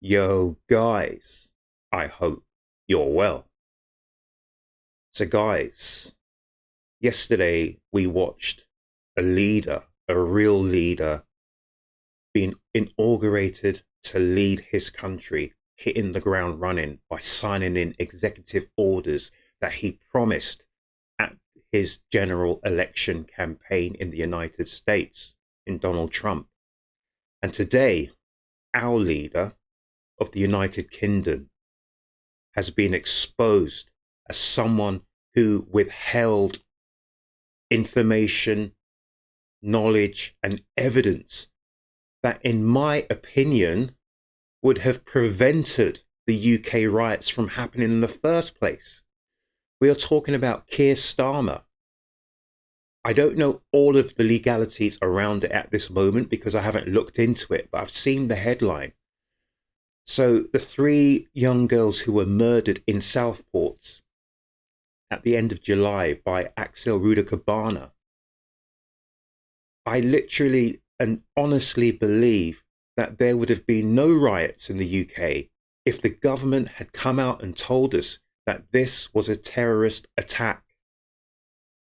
Yo, guys, I hope you're well. So, guys, yesterday we watched a leader, a real leader, being inaugurated to lead his country, hitting the ground running by signing in executive orders that he promised at his general election campaign in the United States, in Donald Trump. And today, our leader of the United Kingdom has been exposed as someone who withheld information, knowledge, and evidence that, in my opinion, would have prevented the UK riots from happening in the first place. We are talking about Keir Starmer. I don't know all of the legalities around it at this moment because I haven't looked into it, but I've seen the headline. So the three young girls who were murdered in Southport at the end of July by Axel Rudakubana, I literally and honestly believe that there would have been no riots in the UK if the government had come out and told us that this was a terrorist attack.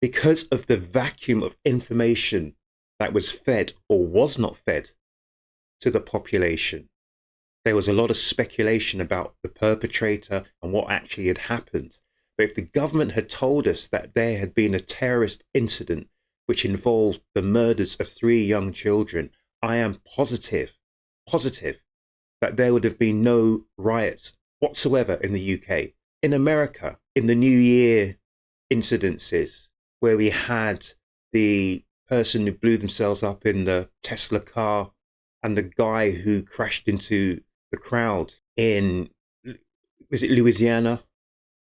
Because of the vacuum of information that was fed or was not fed to the population, there was a lot of speculation about the perpetrator and what actually had happened. But if the government had told us that there had been a terrorist incident which involved the murders of three young children, I am positive that there would have been no riots whatsoever in the UK. In America, in the New Year incidences, where we had the person who blew themselves up in the Tesla car and the guy who crashed into the crowd in, was it Louisiana?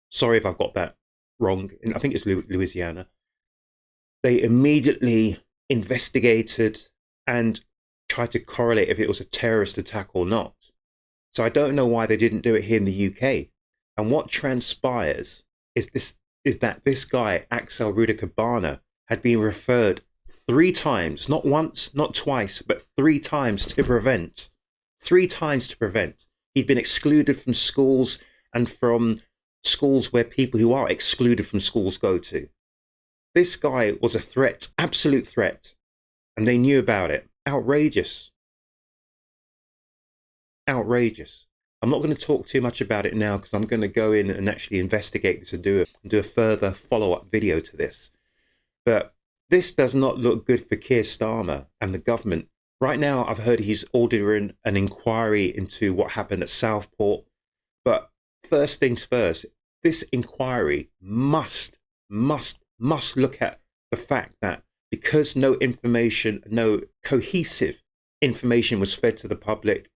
Sorry if I've got that wrong. I think it's Louisiana. They immediately investigated and tried to correlate if it was a terrorist attack or not. So I don't know why they didn't do it here in the UK. And what transpires is that this guy, Axel Rudakubana, had been referred 3 times, not once, not twice, but 3 times to prevent. 3 times to prevent. He'd been excluded from schools and from schools where people who are excluded from schools go to. This guy was a threat, absolute threat, and they knew about it. Outrageous. Outrageous. I'm not going to talk too much about it now because I'm going to go in and actually investigate this and do a further follow-up video to this. But this does not look good for Keir Starmer and the government. Right now, I've heard he's ordering an inquiry into what happened at Southport. But first things first, this inquiry must look at the fact that because no information, no cohesive information was fed to the public,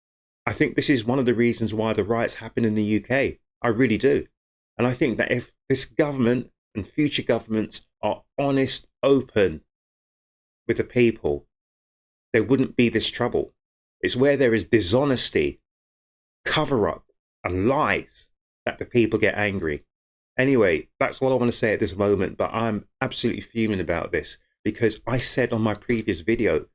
I think this is one of the reasons why the riots happen in the UK. I really do. And I think that if this government and future governments are honest, open with the people, there wouldn't be this trouble. It's where there is dishonesty, cover up, and lies that the people get angry. Anyway, that's what I want to say at this moment, but I'm absolutely fuming about this because I said on my previous video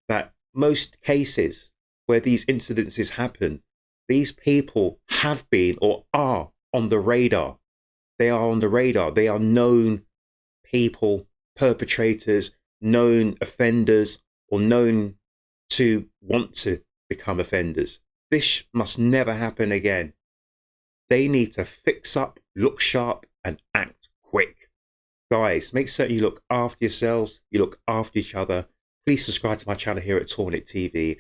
that most cases where these incidences happen, these people have been or are on the radar. They are on the radar. They are known people, perpetrators, known offenders, or known to want to become offenders. This must never happen again. They need to fix up, look sharp, and act quick. Guys, make certain you look after yourselves, you look after each other. Please subscribe to my channel here at Tornit TV.